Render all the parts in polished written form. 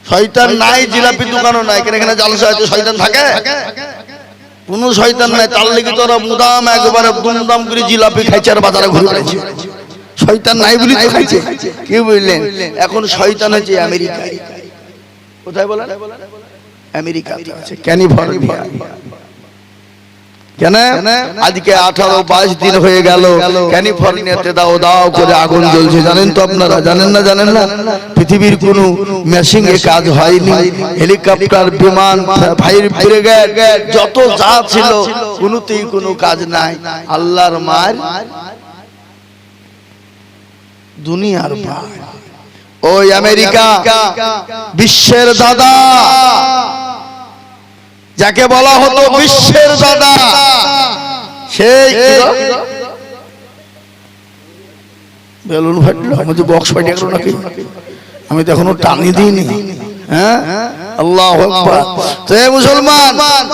শয়তান নাই, জিলাপি দোকানও নাই। এখানে জালসা আছে, শয়তান থাকে? কোন শয়তান নাই। তার লেগে তোরা মুদাম একবারে দুমদাম করে জিলাপি খাইছে আর বাজারে ঘুরে বেড়াচ্ছে। শয়তান নাই বলি তো খাইছে। কি বুঝলেন? এখন শয়তান আছে আমেরিকায়। কোথায় বলেন? আমেরিকাতে আছে, ক্যালিফোর্নিয়া। কেন? আজকে 18-22 দিন হয়ে গেল ক্যালিফোর্নিয়াতে দাও দাও করে আগুন জ্বলছে। জানেন তো আপনারা? জানেন না? জানেন না? পৃথিবীর কোনো মেশিন এ কাজ হয়নি। হেলিকপ্টার, বিমান, ফায়ার ব্রিগেড যত যা ছিল কোনোতেই কোনো কাজ নাই। আল্লাহর মার দুনিয়ার ভাই। ওই আমেরিকা বিশ্বের দাদা, যাকে বলা হতো বিশ্বের দাদা, সেই বেলুন ফাটলো, আমাদের বক্স ফাটে গেল নাকি? আমি তো এখনো টানি দিইনি। হ্যাঁ, আল্লাহু আকবার। তো মুসলমান,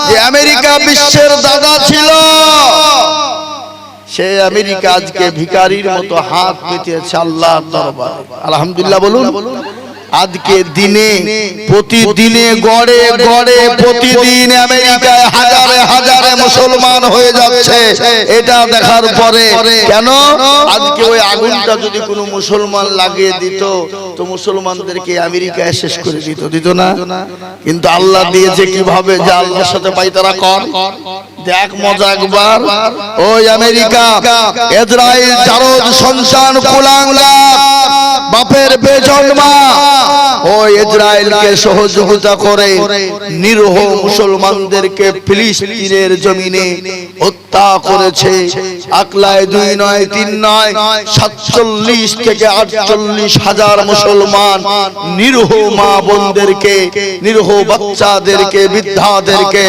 যে আমেরিকা বিশ্বের দাদা ছিল, সে আমেরিকা আজকে ভিখারির মতো হাত পেতেছে আল্লাহর দরবারে। আলহামদুলিল্লাহ বলুন। আজকে দিনে প্রতিদিনে গড়ে গড়ে প্রতিদিন আমেরিকায় হাজারে হাজারে মুসলমান হয়ে যাচ্ছে। এটা দেখার পরে কেন? আজকে ওই আগুনটা যদি কোনো মুসলমান লাগিয়ে দিত তো মুসলমানদেরকে আমেরিকায় শেষ করে দিত, দিত না? কিন্তু আল্লাহ দিয়েছে কিভাবে? যে আল্লাহর সাথে পাইতারা কর। দেখ মজা একবার। ওই আমেরিকা ইসরায়েল জারজ সন্তান কুলাঙ্গা বাপের বেজন্মা, ওই ইসরায়েলকে সহযোগিতা করে নিরীহ মুসলমানদেরকে ফিলিস্তিনের জমিনে হত্যা করেছে। আকলায় 2 নয় 3 নয় 47 থেকে 48 হাজার মুসলমান নিরীহ মা বোনদেরকে, নিরীহ বাচ্চাদেরকে, বৃদ্ধাদেরকে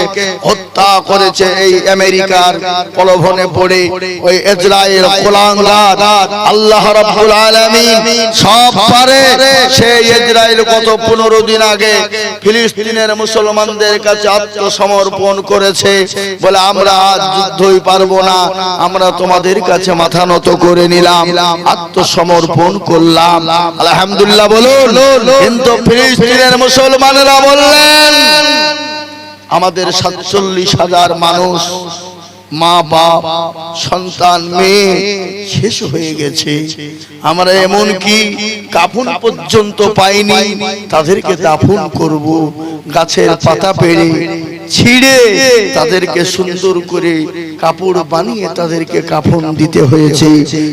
হত্যা করেছে এই আমেরিকার প্রলোভনে পড়ে। ওই ইসরায়েল কুলাঙ্গার আল্লাহ রাব্বুল আলামিন সব পারে। সেই ইসরায়েল গত 15 দিন আগে ফিলিস্তিনের মুসলমানদের কাছে আত্মসমর্পণ করেছে, বলে আমরা আজ যুদ্ধই পারবো না, আমরা তোমাদের কাছে মাথা নত করে নিলাম, আত্মসমর্পণ করলাম। আলহামদুলিল্লাহ বলুন। কিন্তু ফিলিস্তিনের মুসলমানেরা বললেন আমাদের 47 হাজার মানুষ, মা বাপ সন্তান মেয়ে শেষ হয়ে গেছে। আমরা এমন কি কাফন পর্যন্ত পাইনি, তাদেরকে দাফন করব। গাছের পাতা পেড়ে ছিঁড়ে তাদেরকে সুন্দর করে কাপড় বানিয়ে তাদেরকে কাফন দিতে হয়েছে।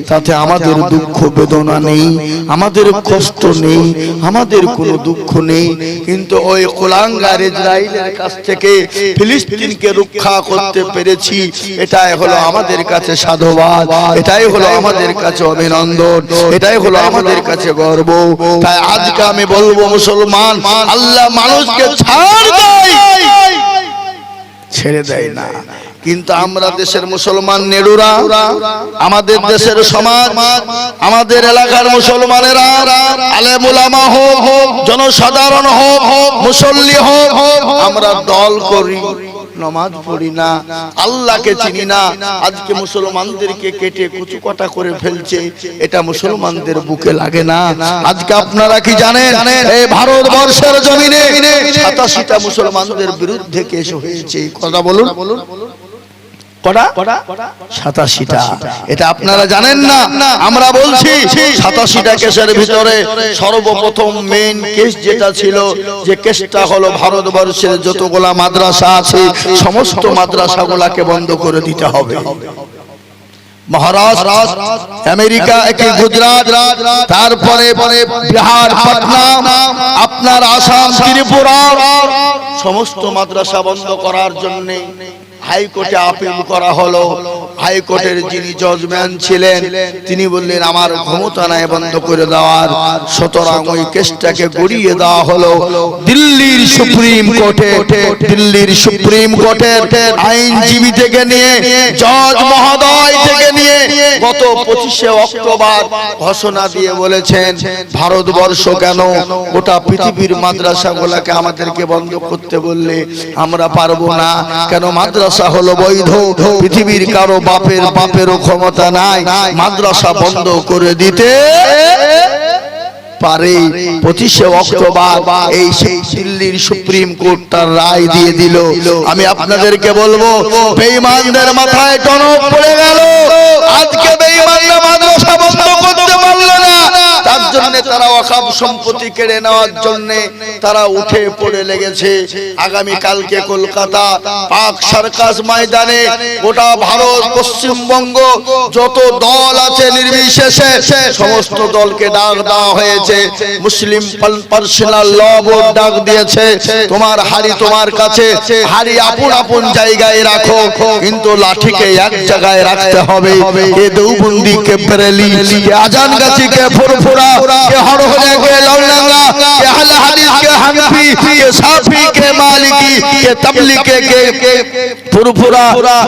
তাতে আমাদের দুঃখ বেদনা নেই, আমাদের কষ্ট নেই, আমাদের কোনো দুঃখ নেই। কিন্তু ওই কুলাঙ্গার ইসরায়েলের কাছ থেকে ফিলিস্তিনকে রক্ষা করতে পেরেছি, এটাই হলো আমাদের কাছে সাধুবাদ, এটাই হলো আমাদের কাছে অভিনন্দন, এটাই হলো আমাদের কাছে গর্ব। তাই আজকে আমি বলবো মুসলমান, আল্লাহ মানুষকে ছাড় দেয়, ছেড়ে দেয় না। কিন্তু আমরা দেশের মুসলমান নেড়ুরা, আমাদের দেশের সমাজ, আমাদের এলাকার মুসলমানেরা, আলেম উলামা হোক, জনসাধারণ হোক, মুসল্লি হোক, আমরা দল করি, নামাজ পড়ি না, আল্লাহকে চিনি না। আজকে মুসলমানদেরকে কেটে কুচুকাটা করে ফেলছে, এটা মুসলমানদের বুকে লাগে না। আজকে আপনারা কি জানেন এই ভারতবর্ষের জমিনে 87টা মুসলমানদের বিরুদ্ধে কেস হয়েছে? কথা বলুন। কটা? 87টা। এটা আপনারা জানেন না? আমরা বলছি 87টা কেসের ভিতরে সর্বপ্রথম মেইন কেস যেটা ছিল, যে কেসটা হলো ভারতবর্ষের যতগুলা মাদ্রাসা আছে সমস্ত মাদ্রাসাগুলাকে বন্ধ করে দিতে হবে। মহারাষ্ট্র, আমেরিকা, গুজরাট, তারপরে বিহার, পাটনা, আপনার আসাম, ত্রিপুরা, সমস্ত মাদ্রাসা বন্ধ করার জন্য হাইকোর্টে আপিল করা হলো। হাইকোর্টের যিনি জজম্যান ছিলেন তিনি বললেন আমার ক্ষমতা নাই বন্ধ করে দেওয়ার, সুতরাং ওই কেসটাকে গড়িয়ে দেওয়া হলো দিল্লির সুপ্রিম কোর্টে। দিল্লির সুপ্রিম কোর্টের আইনজীবী থেকে নিয়ে, জজ মহোদয় থেকে নিয়ে গত 25শে অক্টোবর ঘোষণা দিয়ে বলেছেন ভারতবর্ষ কেন গোটা পৃথিবীর মাদ্রাসাগুলোকে আমাদেরকে বন্ধ করতে বললে আমরা পারবো না। কেন? মাদ্রাসা হলো বৈধ, পৃথিবীর কারো বাপেরও ক্ষমতা নাই মাদ্রাসা বন্ধ করে দিতে পারে 25শে অক্টোবর এই দিল্লির সুপ্রিম কোর্ট তার রায় দিয়ে দিল। আমি আপনাদেরকে বলবো বেঈমানদের মাথায় টনক পড়ে গেল। আজকে বেঈমানরা মাদ্রাসা বন্ধ করতে পারলো না, তার জন্য তারা ওয়াকফ সম্পত্তি কেড়ে নেওয়ার জন্য তারা উঠে পড়ে লেগেছে। আগামী কালকে কলকাতা পাক সার্কাস ময়দানে গোটা ভারত পশ্চিমবঙ্গ যত দল আছে নির্বিশেষে সমস্ত দলকে ডাক দেওয়া হয়েছে। মুসলিম পার্সোনাল ল বোর্ড ডাক দিয়েছে, তোমার হাড়ি তোমার কাছে, হাড়ি আপন আপন জায়গায় রাখো, কিন্তু লাঠিকে এক জায়গায় রাখতে হবে। কে দেওবন্দি, কে বেরেলি, কে আজানগাছি, কে ফুরফুরা, কে হরহরে, কে লৌলাঙ্গা, কে আহলে হাদিস, কে হানফি, কে শাফি, কে মালিকি, কে তাবলিগি, কে ফুরফুরা,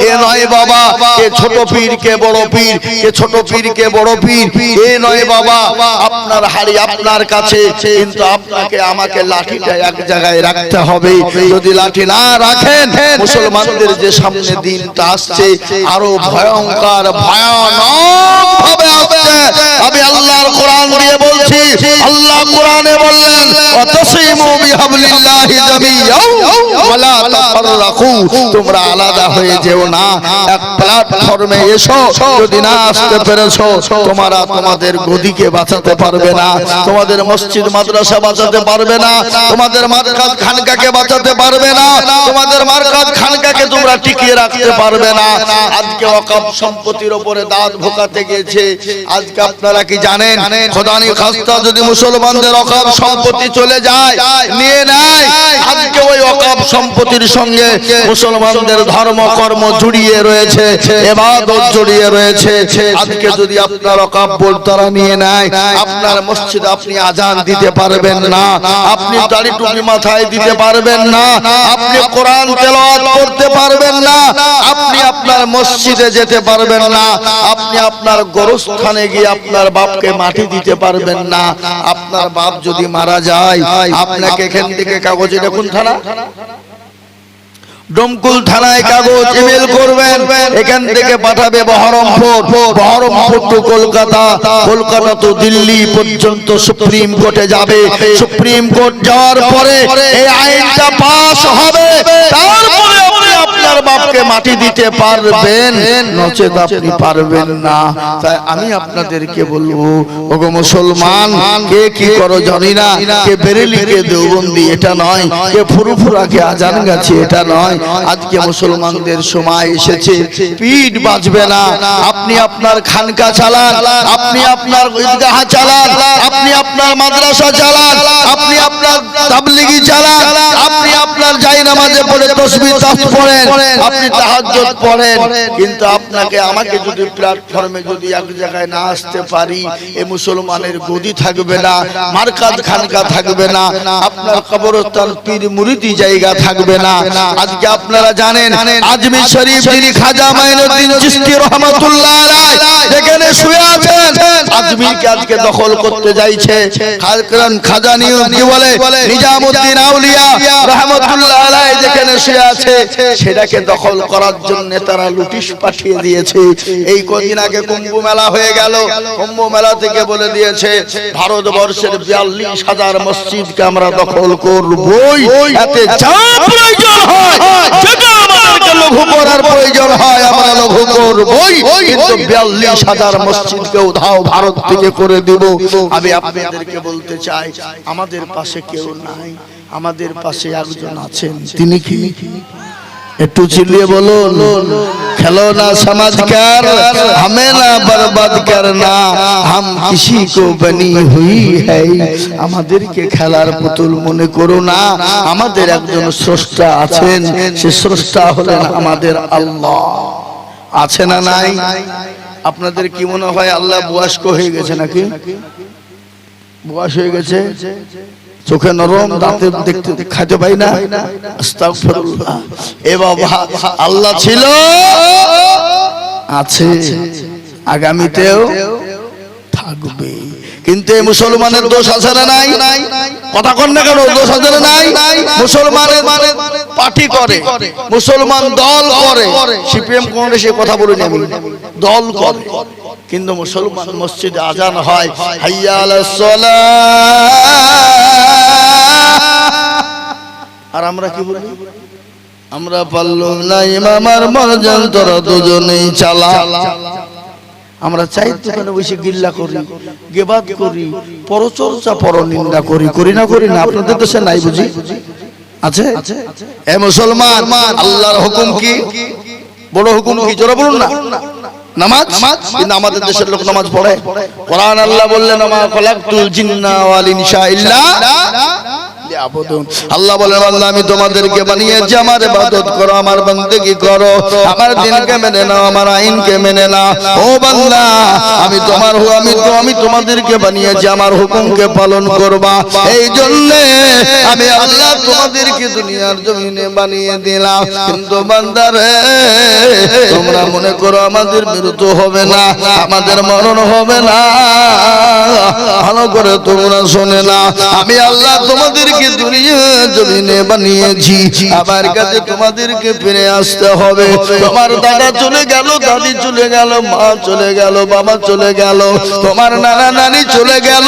এ নয় বাবা। কে ছোট পীর, কে বড় পীর, কে ছোট পীর, কে বড় পীর, এ নয় বাবা। আপনার হাড়ি আপনার কাছে, কিন্তু আপনাকে আমাকে লাঠিটা এক জায়গায় রাখতে হবে। যদি লাঠি না রাখেন, মুসলমানদের যে সামনে দিনটা আসছে আরো ভয়ঙ্কর ভয়ানক ভাবে আসছে। আমি আল্লাহর কোরআন দিয়ে বলছি, আল্লাহ কোরআনে বললেন ওয়াতাসিমু বিহাবলিল্লাহি জামিআন ওয়ালা তাফাররাকু, তোমরা আলাদা হয়ে যেও না, এক প্ল্যাটফর্মে এসো। যদি না আসতে পেরেছো, তোমরা তোমাদের গদিকে বাঁচাতে পারবে না, তোমাদের মসজিদ মাদ্রাসা বাঁচাতে পারবে না, তোমাদের মার্কাজ খানকাকে বাঁচাতে পারবে না, তোমাদের মার্কাজ খানকাকে তোমরা টিকিয়ে রাখতে পারবে না। আজকে ওয়াকফ সম্পত্তির উপরে দাঁত ভোকাতে গেছে। আজকে আপনারা কি জানেন, খোদানি খাস্তা যদি মুসলমানদের ওয়াকফ সম্পত্তি চলে যায়, নিয়ে নেয়, আজকে ওই ওয়াকফ সম্পত্তির সঙ্গে মুসলমানদের ধর্ম কর্ম জড়িয়ে রয়েছে, ইবাদত জড়িয়ে রয়েছে। আজকে যদি আপনার ওয়াকফ বোর্ড তারা নিয়ে নেয়, আপনার মসজিদে আপনি আজান দিতে পারবেন না, আপনি দাড়ি টুপি মাথায় দিতে পারবেন না, আপনি কোরআন তেলাওয়াত করতে পারবেন না, আপনি আপনার মসজিদে যেতে পারবেন না, আপনি আপনার গোরস্থানে গিয়ে আপনার বাপকে মাটি দিতে পারবেন না। আপনার বাপ যদি মারা যায়, আপনাকে এখান থেকে কাগজে, দেখুন থানা ডমকুল থানায় কাগজ ইমেল করবেন, এখান থেকে পাঠাবে বহরমপুর, বহরমপুর টু কলকাতা, কলকাতা তো দিল্লি পর্যন্ত সুপ্রিম কোর্টে যাবে। সুপ্রিম কোর্ট যাওয়ার পরে এই আইনটা পাস হবে, তারপরে আপনি আপনার বাপকে মাটি দিতে পারবেন, নচেত আপনি পারবেন না। তাই আমি আপনাদেরকে বলবো, ওগো মুসলমান, কে কি করো জানি না, কে বেরেলি, কে দেওবন্দি এটা নয়, কে ফুরফুরা, কে আজানগাছি এটা নয়। আজকে মুসলমানদের সময় এসেছে, পিঠ বাঁচবে না। আপনি আপনার খানকা চালান, আপনি আপনার ঈদগাহ চালান, আপনি আপনার মাদ্রাসা চালান, আপনি আপনার তাবলিগি চালান, আপনি আপনার জায়নামাজে পড়ে তাসবিহ তাফসীর পড়েন, আপনি তাহাজ্জুদ পড়েন, কিন্তু আপনাকে আমাকে যদি প্ল্যাটফর্মে যদি এক জায়গায় না আসতে পারি, এই মুসলমানের গদি থাকবে না, মারকাজ খানকা থাকবে না, আপনার কবরস্থান পীর মুরিদি জায়গা থাকবে না। আজকে আপনারা জানেন আজমির শরীফ যিনি খাজা মাইনুদ্দিন চিশতি রাহমাতুল্লাহ আলাইহি যেখানে শুয়ে আছেন, আজমিরকে আজকে দখল করতে যাইছে। খাজা কি বলে নিজামউদ্দিন আউলিয়া রাহমাতুল্লাহ আলাইহি যেখানে শুয়ে আছে, সেটাকে দখল করার জন্য তারা লুটিশ পাঠিয়ে দিয়েছে। এই কদিন আগে কুম্ভ মেলা হয়ে গেল, কুম্ভ মেলা থেকে বলে দিয়েছে ভারতবর্ষের 42,000 মসজিদকে আমরা দখল করবই, এতে যা প্রয়োজন হয়, যেটা আমাদেরকে লঘু করার প্রয়োজন হয় আমরা লঘু করবই, কিন্তু 42,000 মসজিদকে উধাও ভারত থেকে করে দিব। আমি আপনাদেরকে বলতে চাই, আমাদের পাশে কেউ নাই, আমাদের পাশে একজন আছেন, তিনি কি? একটু চিল্লিয়ে বলুন, খেলো না সমাজকার, हमें ना बर्बाद करना, हम किसी को बनी हुई है। আমাদেরকে খেলার পুতুল মনে করো না, আমাদের একজন স্রষ্টা আছেন, সে স্রষ্টা হলেন আমাদের আল্লাহ। আছে না নাই? আপনাদের কি মনে হয় আল্লাহ বয়স্ক হয়ে গেছে নাকি? বয়স হয়ে গেছে, চোখে নরম, দাঁতে দেখতে খাইতে পাই না, আস্তাগফিরুল্লাহ। এ বাবা, আল্লাহ ছিল, আছে, আগামীতেও থাকবে। কিন্তু এই মুসলমানের দোষ আছে না নাই? কথা কন না কেন, দোষ আছে না নাই? মুসলমানের পার্টি করে, মুসলমান দল করে, সিপিএম কংগ্রেস কথা বলিনি আমি, দল করে। কিন্তু মুসলমান মসজিদে আজান হয় হাইয়া আলাস সালাহ, আর আমরা কি বলি? আমরা পারলাম না ইমাম আর মুয়াজ্জিন তোরা দুজনেই চালা। আমরা চাই দোকানে বসে গিল্লা করি, গিবত করি, পরচর্চা পরনিন্দা করি, করি না করি না? আপনাদের দেশে নাই বুঝি? আছে? এ মুসলমান, আল্লাহর হুকুম কি? বড় হুকুম কি? জোরে বলুন না। নামাজ। কিন্তু আমাদের দেশের লোক নামাজ পড়ে? কোরআন আল্লাহ বললেন মা খালাকতুল জিন্না ওয়াল ইনসা ইল্লা লিয়াবুদুন। আল্লাহ বলেন বান্দা আমি তোমাদেরকে বানিয়েছি আমার ইবাদত করো, আমার বান্দেগি করো, আমার দ্বীনকে মেনে নাও, আমার আইনকে মেনে নাও। ও বান্দা আমি তোমাদেরকে বানিয়েছি আমার হুকুমকে পালন করবা। এই জন্য আমি আল্লাহ তোমাদেরকে দুনিয়ার জমিনে বানিয়ে দিলাম। কিন্তু বান্দা রে তোমরা মনে করো আমাদের মৃত্যু হবে না, আমাদের মরণ হবে না। ভালো করে তোমরা শোনে না, আমি আল্লাহ তোমাদেরকে দুনিয়ার জমিনে বানিয়েছি, আমার কাছে তোমাদেরকে ফিরে আসতে হবে। তোমার দাদা চলে গেল, দাদি চলে গেল, মা চলে গেল, বাবা চলে গেল, তোমার নানা নানি চলে গেল,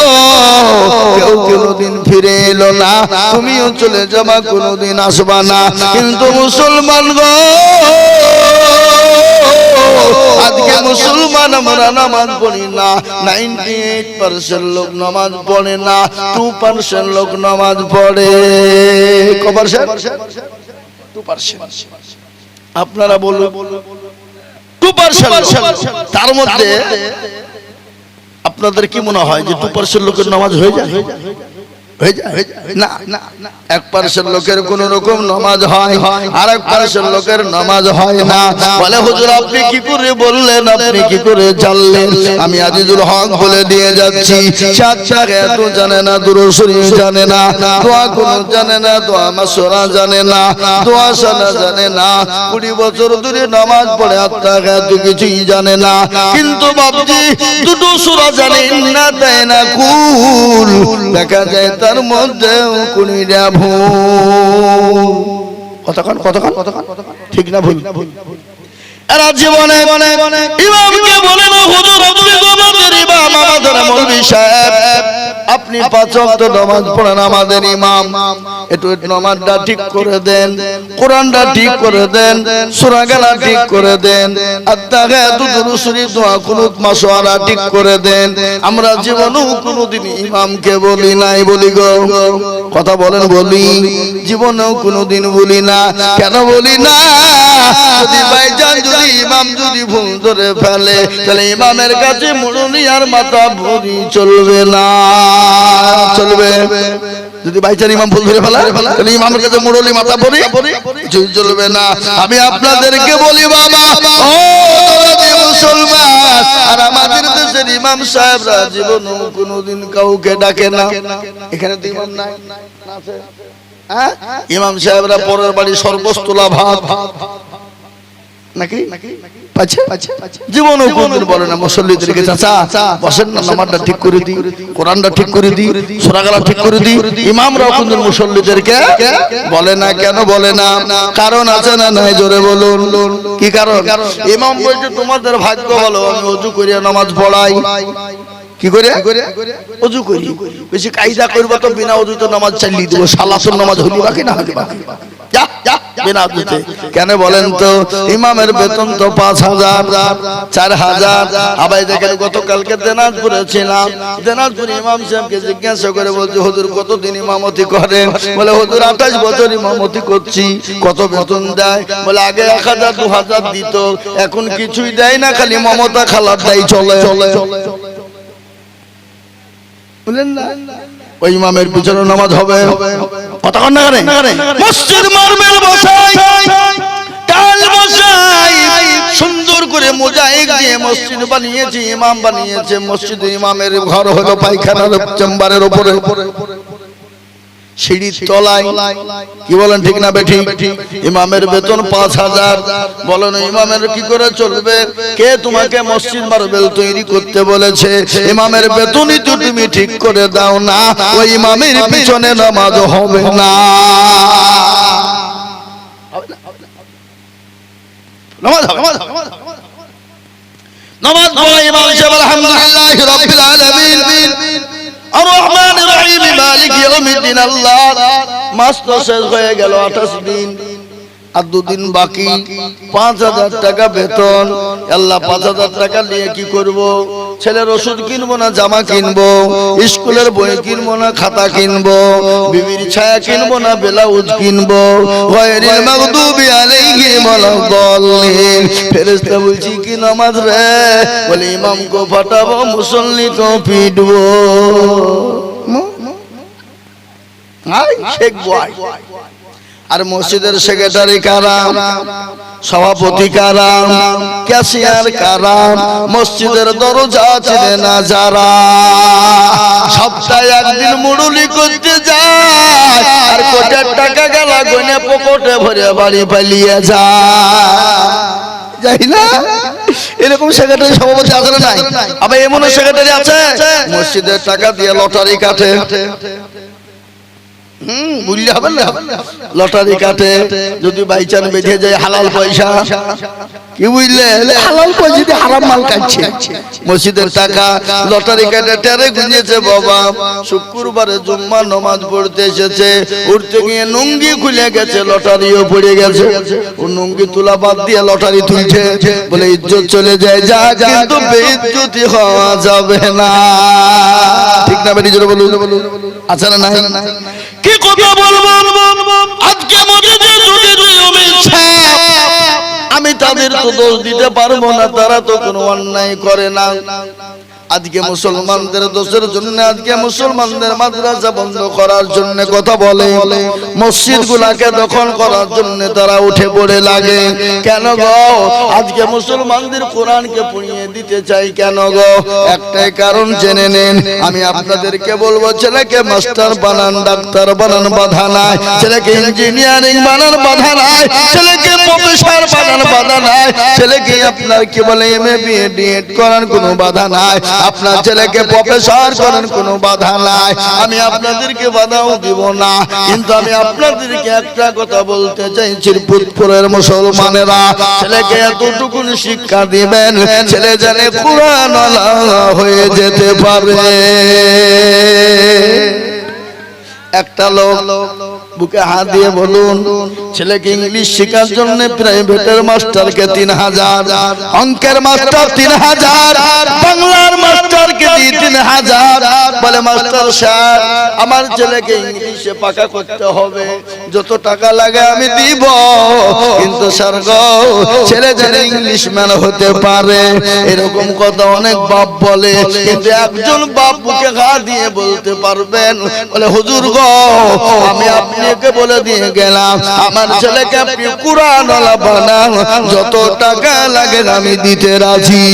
কেউ কোনোদিন ফিরে এলো না। তুমিও চলে যাবা, কোনোদিন আসবা না। কিন্তু মুসলমান গো, আজকে মুসলমান আমরা নামাজ পড়ি না। 98% লোক নামাজ পড়ে না, 2% লোক নামাজ পড়ে। কত পার্সেন্ট? 2%। আপনারা বলুন 2%। তার মধ্যে আপনাদের কি মনে হয় যে 2% লোকের নামাজ হয়ে যায়? না, 1% লোকের কোন রকম নামাজ হয়, আর 1% লোকের নামাজ হয় না। বলে হুজুর আপনি কি করে বললেন, আপনি কি করে জানলেন? আমি আজিজুল হক বলে দিয়ে যাচ্ছি, এত জানে না, দুরূদ শরীফ জানে না, দোয়া কোন জানে না, দোয়া মাসরা জানে না, দোয়া সানা জানে না, 20 বছর ধরে নামাজ পড়ে এত কিছুই জানে না। কিন্তু বাবজি দুটো সূরা জানে, ইন্না তাইনা কুল, দেখা যায় তার মধ্যে কুড়িটা ভুল। কতক্ষণ ঠিক না ভুল? এরা জীবনে ইমামকে বলে না হুজুর আপনি আমাদের ইমাম, আমাদের মৌলভী সাহেব, আপনি 5 ওয়াক্ত নামাজ পড়েন, আমাদের ইমাম, একটু নামাজটা ঠিক করে দেন, কোরআনটা ঠিক করে দেন, সূরা গালা ঠিক করে দেন, আত্তাহিয়াতু দুরূদ শরীফ দোয়া কুনুত মাসওয়ারা ঠিক করে দেন। আমরা জীবনেও কোনোদিন ইমামকে বলি নাই, বলি গো? কথা বলেন, বলি? জীবনেও কোনোদিন বলি না। কেন বলি না? যদি ভাইজান যদি ইমাম যদি ভুল ধরে ফেলে, তাহলে ইমামের কাছে মুড়নি আর মাথা ভরি চলবে না। চলবে? যদি ভাইজান ইমাম ভুল ধরে ফেলে, তাহলে ইমামের কাছে মুড়নি মাথা ভরি চলবে না। আমি আপনাদেরকে বলি বাবা, ও মুসলমান, আর আমাদের দেশের ইমাম সাহেবরা জীবনেও কোনোদিন কাউকে ডাকে না। এখানে তো ইমাম নাই, ইমাম সাহেবরা পরের বাড়ি সর্বস্তোলা ভাত নাকি জীবনও কোনদিন বলে না মুসল্লিদেরকে চাচা বসেন না, নামাজটা ঠিক করে দিই, কোরআনটা ঠিক করে দিই, সূরা গালা ঠিক করে দিই। ইমামরাও কোনদিন মুসল্লিদেরকে বলে না। কেন বলে না? কারণ আছে না নাই? জোরে বলুন কি কারণ? ইমাম বলছে তোমাদের ভাগ্য ভালো, আমি ওযু করিয়া নামাজ পড়াই। কি করে? ওযু করি। বেশি কায়দা করবা তো বিনা ওযুতে নামাজ চালিয়ে দেব, সালাতুন নামাজ হলি বাকি না হলি বাকি। বিনা ওযুতে কেন বলেন তো? ইমামের বেতন তো 5000 4000। আবার দেখেন গতকালকে দিনাজপুরে ছিলাম, দিনাজপুর ইমাম সাহেবকে জিজ্ঞাসা করে বলছে হুজুর কতদিন ইমামতি করেন? বলে হুজুর 28 বছর ইমামতি করছি। কত বেতন দেয়? বলে আগে 1000 2000 দিত, এখন কিছুই দেয় না, খালি মমতা খালার দেয় চলে। বলেন না ওই ইমামের পিছনে নামাজ হবে? কতক্ষণ না করে মসজিদ মার্বেল বসাই, টাইল বসাই, সুন্দর করে মোজাইক দিয়ে মসজিদ বানিয়েছে, ইমাম বানিয়েছে। মসজিদ ইমামের ঘর হলো পায়খানার চেম্বারের উপরে, সিঁড়ির তলায়। কি বলেন ঠিক না বেঠিক? ইমামের বেতন 5000। বলেন ইমামের কি করে চলবে? কে তোমাকে মসজিদ মার্বেল তৈরি করতে বলেছে? ইমামের বেতনই তো তুমি ঠিক করে দাও না, ওই ইমামের পিছনে নামাজ হবে না। নামাজ হবে। নামাজ পড়ে ইমাম সাহেব আলহামদুলিল্লাহি রাব্বিল আলামিন আর রহমানির রহিম মালিক ইয়াউমিদ্দিন আল্লাহ। মাস তো শেষ হয়ে গেল 28 দিন, আর 2 দিন বাকি। 5000 টাকা বেতন। আল্লাহ 5000 টাকা নিয়ে কি করব? ছেলের ওষুধ কিনবো না জামা কিনবো, স্কুলের বই কিনবো না খাতা কিনবো, বিবির ছায়া কিনবো না ব্লাউজ কিনবো। গায়রিল মাগদুবি আলাইহিম ওয়ালাদ-দাল্লিন। ফেরেশতা বলছি কি নামাজ রে? বলে ইমাম কো ফাটাবো, মুসল্লি কো পিটবো। হাই শেখ বয়। আর মসজিদের সেক্রেটারি কারা, সভাপতি কারা, ক্যাশিয়ার কারা, মসজিদের দরজা চিনে না যারা, সপ্তাহে একদিন মুড়ুলি করতে যায় আর কোটার টাকা গেলা গনে পকেটে ভরে বাড়ি পালিয়ে যায় না। এরকম সেক্রেটারি সভাপতি আছে না নাই? আবার এমন সেক্রেটারি আছে মসজিদের টাকা দিয়ে লটারি কাটে। বুঝলে হবে না, লটারি কাটে। যদি বাইচান বেঁধে যায় হালাল পয়সা, কি বুঝলে, হালাল পয়সা দিয়ে হারাম মাল কাটছে। মসজিদের টাকা লটারি কাটে টেরে গুঁজেছে বাবা। শুক্রবারে জুম্মা নামাজ পড়তে এসেছে, উঠতে গিয়ে নুঙ্গি খুলে গেছে, লটারিও পড়ে গেছে। ও নুঙ্গি তোলা বাদ দিয়ে লটারি তুলছে, বলে ইজ্জত চলে যায়। যা কিন্তু বেইজ্জতি হওয়া যাবে না। ঠিক না বেরিয়ে জোরে বলুন, আচ্ছা না নাই? কি কথা বলবো আজকে মসজিদের যদি আমি তাদের তো দোষ দিতে পারবো না, তারা তো কোনো অন্যায় করে না। আজকে মুসলমানদের দোষের জন্য, আজকে মুসলমানদের মাদ্রাসা বন্ধ করার জন্য কথা বলে, মসজিদগুলোকে দখল করার জন্য তারা উঠে পড়ে লাগে। কেন গো? আজকে মুসলমানদের কোরআনকে পুড়িয়ে দিতে চাই কেন গো? একটাই কারণ জেনে নেন। আমি আপনাদেরকে বলবো, ছেলেকে মাস্টার বানান, ডাক্তার বানান, বাধা নাই। ছেলেকে ইঞ্জিনিয়ারিং বানান, বাধা নাই। ছেলেকে প্রফেসর বানান, বাধা নাই। ছেলেকে আপনার কি বলে এমএ বিএ ডিএড করার কোনো বাধা নাই। আপনার ছেলেকে প্রফেসর করেন, কোনো বাধা নাই। আমি আপনাদেরকে বাধাও দিব না, কিন্তু আমি আপনাদেরকে একটা কথা বলতে চাই, চিরপুরের মুসলমানেরা ছেলেকে এতটুকু শিক্ষা দিবেন, ছেলে জানে কোরআন হয়ে যেতে পারে। একটা লোক বুকে হাত দিয়ে বলুন, ছেলেকে ইংলিশ শেখার জন্য প্রাইভেটের মাস্টারকে 3000, অঙ্কের মাস্টার 3000, বাংলার মাস্টারকে 3000। বলে মাস্টার স্যার আমার ছেলেকে ইংলিশে পাকা করতে হবে, যত টাকা লাগে আমি দিব, কিন্তু স্যার গো ছেলে যেন ইংলিশম্যান হতে পারে। এরকম কথা অনেক বাপ বলে, কিন্তু একজন বাপ বুকে হাত দিয়ে বলতে পারবেন, বলে হুজুর গো আমি আপনাকে বলে দিয়ে গেলাম, আমার ছেলেকে আপনি কুরআন ওয়ালা বানান, যত টাকা লাগে আমি দিতে রাজি।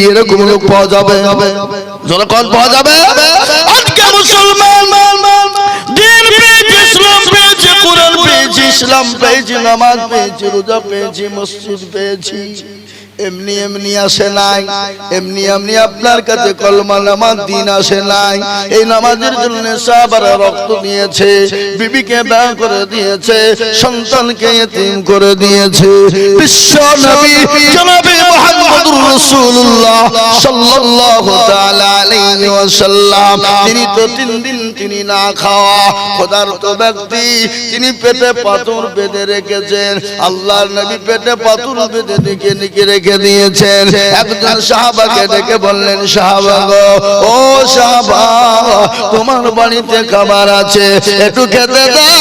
এরকম লোক পাওয়া যাবে, যখন পাওয়া যাবে। আজকে মুসলমান দিন পেয়েছে, ইসলাম পেয়েছে, কুরআন পেয়েছে, ইসলাম পেয়েছে, নামাজ পেয়েছে, রোজা পেয়েছে, মসজিদ পেয়েছি। এমনি এমনি আসে নাই, এমনি এমনি আপনার কাছে কলমা নামাজ দিন আসে নাই। এই নামাজের জন্য সাহাবারা রক্ত দিয়েছে, বিবিকে বিয়ে করে দিয়েছে, সন্তানকে ইতিম করে দিয়েছে। বিশ্ব নবী জনাবে মুহাম্মদুর রাসূলুল্লাহ সাল্লাল্লাহু তাআলা আলাইহি ওয়াসাল্লাম, তিনি তো 3 দিন তিনি না খাওয়া ক্ষুধার্ত ব্যক্তি, তিনি পেটে পাথর বেঁধে রেখেছেন। আল্লাহর নবী পেটে পাথর বেঁধে রেখে দিয়েছেন। একজন সাহাবাকে ডেকে বললেন, সাহাবা গো, ও সাহাবা তোমার বাড়িতে খাবার আছে, একটু খেতে দাও।